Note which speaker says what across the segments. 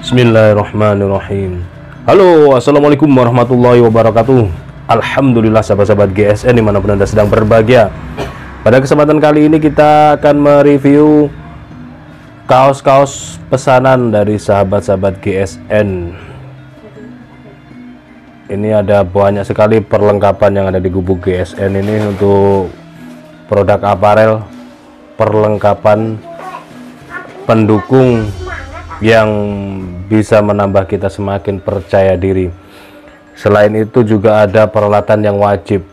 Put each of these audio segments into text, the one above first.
Speaker 1: Bismillahirrahmanirrahim. Halo, assalamualaikum warahmatullahi wabarakatuh. Alhamdulillah sahabat-sahabat GSN dimanapun Anda sedang berbahagia. Pada kesempatan kali ini kita akan mereview kaos-kaos pesanan dari sahabat-sahabat GSN. Ini ada banyak sekali perlengkapan yang ada di gubuk GSN ini untuk produk aparel, perlengkapan pendukung yang bisa menambah kita semakin percaya diri. Selain itu juga ada peralatan yang wajib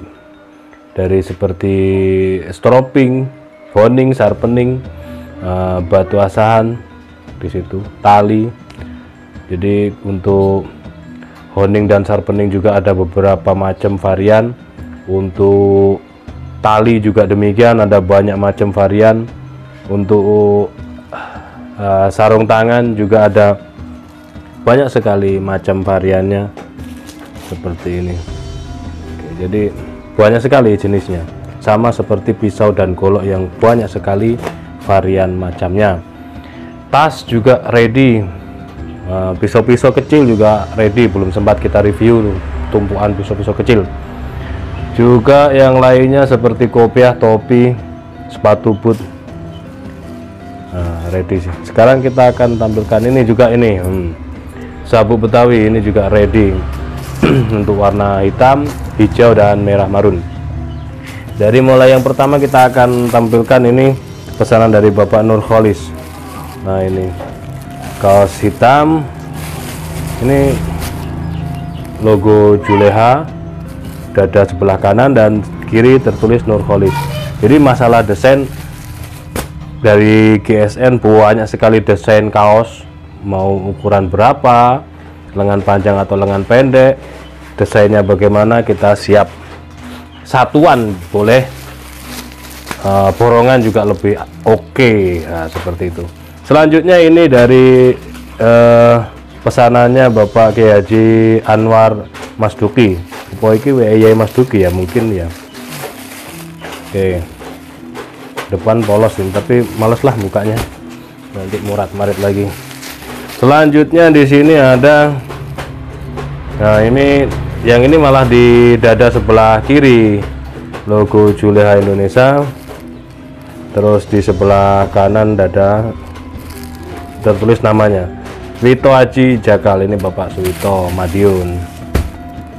Speaker 1: dari seperti stropping, honing, sharpening, batu asahan di situ, tali. Jadi untuk honing dan sharpening juga ada beberapa macam varian. Untuk tali juga demikian, ada banyak macam varian. Untuk sarung tangan juga ada banyak sekali macam variannya seperti ini. Oke, jadi banyak sekali jenisnya, sama seperti pisau dan golok yang banyak sekali varian macamnya. Tas juga ready, pisau-pisau kecil juga ready, belum sempat kita review tumpuan pisau-pisau kecil. Juga yang lainnya seperti kopiah, topi, sepatu boot, ready sih. Sekarang kita akan tampilkan ini juga, ini sabuk Betawi, ini juga ready untuk warna hitam, hijau dan merah marun. Dari mulai yang pertama kita akan tampilkan ini pesanan dari Bapak Nurholis. Nah, ini kaos hitam, ini logo Juleha, dada sebelah kanan dan kiri tertulis Nurholis. Jadi masalah desain dari GSN banyak sekali desain kaos, mau ukuran berapa, lengan panjang atau lengan pendek, desainnya bagaimana, kita siap. Satuan boleh, borongan juga lebih oke. Nah, seperti itu. Selanjutnya ini dari pesanannya Bapak Kiai Haji Anwar Masduki. Apa iki WEY Masduki ya, mungkin ya. Oke, depan polos ini, tapi males lah mukanya, nanti murat-marit lagi. Selanjutnya di sini ada, nah ini yang ini malah di dada sebelah kiri logo Juleha Indonesia, terus di sebelah kanan dada tertulis namanya Wito Haji Jakal, ini Bapak Suwito Madiun.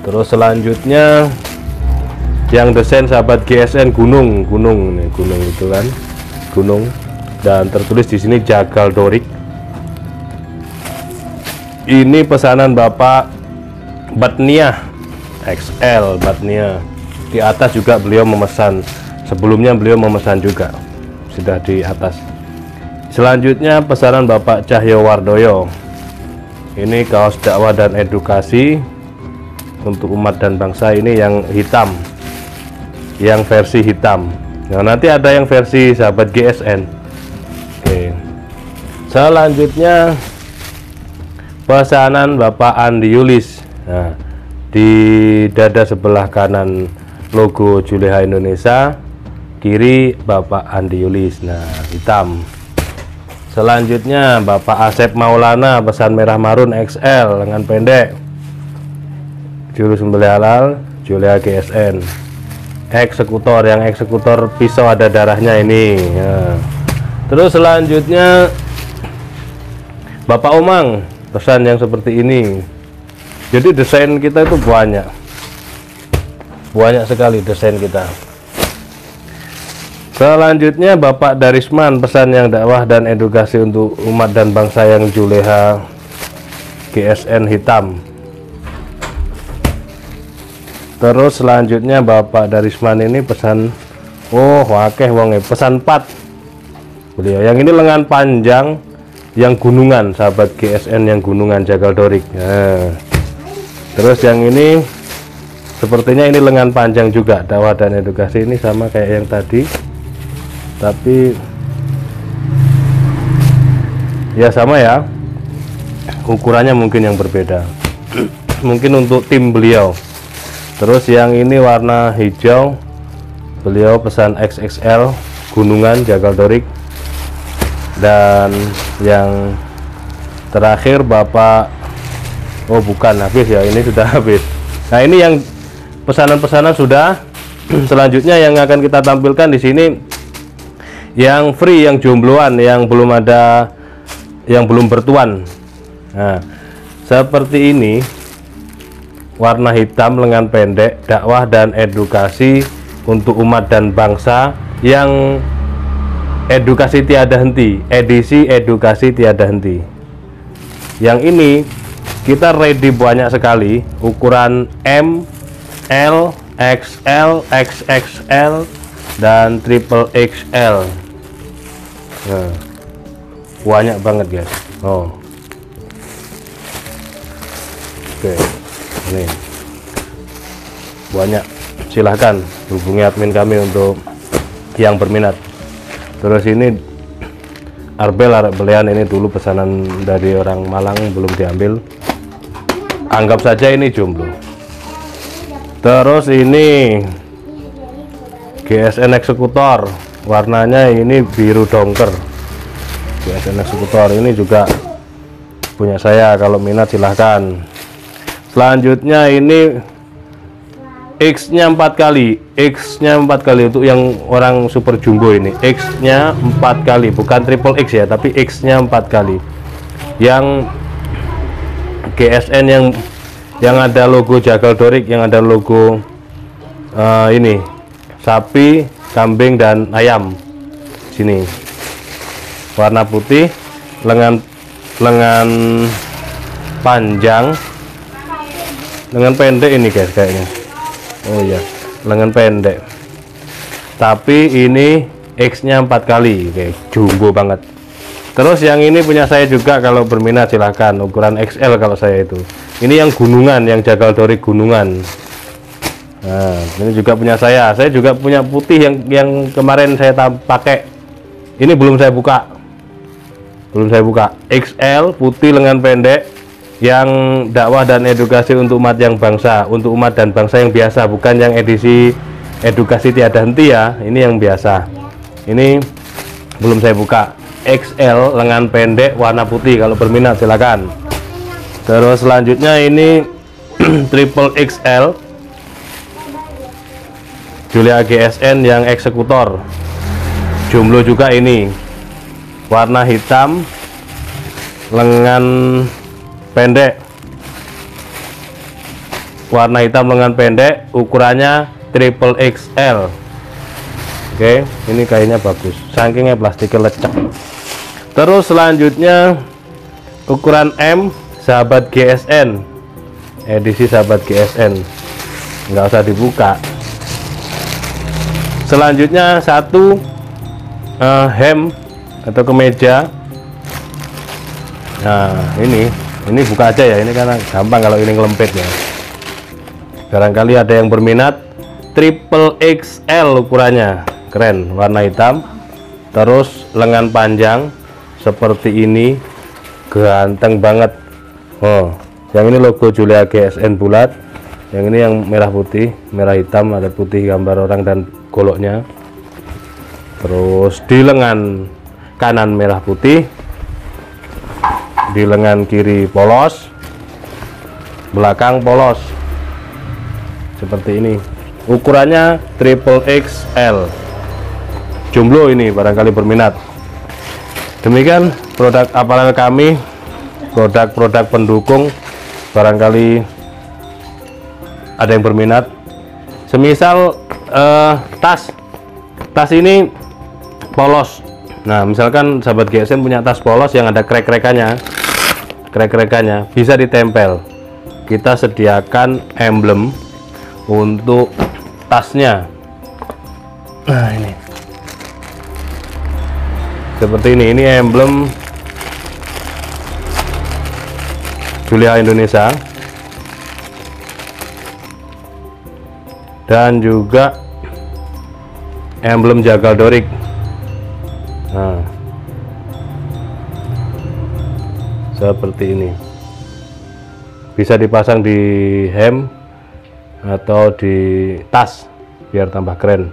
Speaker 1: Terus selanjutnya yang desain sahabat GSN gunung nih, gunung itu kan, gunung, dan tertulis di sini Jagal Dorik. Ini pesanan Bapak Batniah XL Batniah. Di atas juga beliau memesan, sebelumnya beliau memesan juga, sudah di atas. Selanjutnya pesanan Bapak Cahyo Wardoyo. Ini kaos dakwah dan edukasi untuk umat dan bangsa, ini yang hitam, yang versi hitam. Nah, nanti ada yang versi sahabat GSN. Oke. Selanjutnya pesanan Bapak Andi Yulis. Nah, di dada sebelah kanan logo Juleha Indonesia, kiri Bapak Andi Yulis. Nah, hitam. Selanjutnya Bapak Asep Maulana, pesan merah marun XL, lengan pendek, juru sembelih halal Juleha GSN. Eksekutor, yang eksekutor pisau ada darahnya ini ya. Terus selanjutnya Bapak Omang, pesan yang seperti ini. Jadi desain kita itu banyak sekali desain kita. Selanjutnya Bapak Darisman, pesan yang dakwah dan edukasi untuk umat dan bangsa yang Juleha GSN hitam. Terus selanjutnya Bapak Darisman ini pesan, wakeh wonge, pesan 4 beliau. Yang ini lengan panjang yang gunungan, sahabat GSN yang gunungan Jagal Dorik. Nah, terus yang ini sepertinya ini lengan panjang juga, dakwah dan edukasi, ini sama kayak yang tadi, tapi ya sama ya, ukurannya mungkin yang berbeda mungkin untuk tim beliau. Terus yang ini warna hijau, beliau pesan XXL gunungan Jagal Dorik. Dan yang Terakhir Bapak, oh bukan, habis ya, ini sudah habis. Nah ini yang pesanan-pesanan sudah. Selanjutnya yang akan kita tampilkan di sini yang free, yang jombloan, yang belum ada, yang belum bertuan. Nah seperti ini, warna hitam, lengan pendek, dakwah dan edukasi untuk umat dan bangsa, yang edukasi tiada henti, edisi edukasi tiada henti. Yang ini kita ready banyak sekali, ukuran M, L, XL, XXL dan triple XL. Nah, banyak banget guys. Oh, oke, ini banyak. Silahkan hubungi admin kami untuk yang berminat. Terus ini arbel belian, ini dulu pesanan dari orang Malang, belum diambil. Anggap saja ini jomblo. Terus ini GSN eksekutor, warnanya ini biru dongker. GSN eksekutor ini juga punya saya, kalau minat silahkan. Selanjutnya ini X nya 4 kali, X nya 4 kali untuk yang orang super jumbo ini. X nya 4 kali, bukan triple X ya, tapi X nya 4 kali. Yang GSN yang ada logo jagal dorik, yang ada logo ini sapi, kambing dan ayam sini, warna putih, lengan panjang, lengan pendek ini guys kayaknya. Oh iya, lengan pendek, tapi ini X nya 4 kali, oke, jumbo banget. Terus yang ini punya saya juga, kalau berminat silahkan, ukuran XL kalau saya itu. Ini yang gunungan, yang jagal dorik gunungan. Nah ini juga punya saya juga punya putih yang kemarin saya pakai. Ini belum saya buka, XL putih, lengan pendek, yang dakwah dan edukasi untuk umat yang bangsa, untuk umat dan bangsa yang biasa, bukan yang edisi edukasi tiada henti ya. Ini yang biasa, ini belum saya buka. XL lengan pendek warna putih, kalau berminat silakan. Terus selanjutnya ini triple XL Julia GSN yang eksekutor, jomblo juga ini, warna hitam, lengan pendek, warna hitam lengan pendek, ukurannya triple XL. Oke, ini kayaknya bagus, sampingnya plastiknya lecek. Terus selanjutnya ukuran M, sahabat GSN, edisi sahabat GSN, nggak usah dibuka. Selanjutnya satu hem atau kemeja. Nah ini buka aja ya, ini karena gampang kalau ini ngelempit ya. Barangkali ada yang berminat. Triple XL ukurannya, keren, warna hitam, terus lengan panjang seperti ini, ganteng banget. Oh, yang ini logo Julia GSN bulat, yang ini yang merah putih, merah hitam, ada putih gambar orang dan goloknya. Terus di lengan kanan merah putih, di lengan kiri polos, belakang polos seperti ini. Ukurannya triple XL, jomblo ini, barangkali berminat. Demikian produk apparel kami, produk-produk pendukung, barangkali ada yang berminat. Semisal tas ini polos. Nah misalkan sahabat GSN punya tas polos yang ada krek-krekannya, bisa ditempel. Kita sediakan emblem untuk tasnya. Nah ini seperti ini emblem Julia Indonesia, dan juga emblem jagal dorik. Nah seperti ini, bisa dipasang di hem atau di tas biar tambah keren.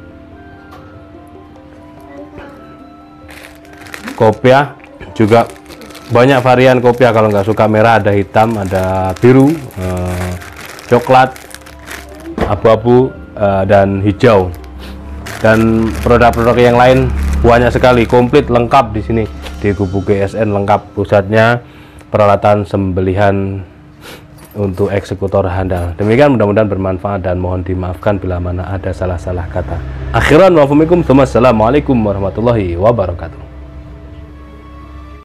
Speaker 1: Kopiah juga banyak varian kopiah. Kalau nggak suka merah ada hitam, ada biru, coklat, abu-abu, dan hijau. Dan produk-produk yang lain banyak sekali, komplit lengkap di sini di Gubuk GSN, lengkap pusatnya, peralatan sembelihan untuk eksekutor handal. Demikian, mudah-mudahan bermanfaat dan mohon dimaafkan bila mana ada salah-salah kata. Akhiran wa assalamualaikum warahmatullahi wabarakatuh.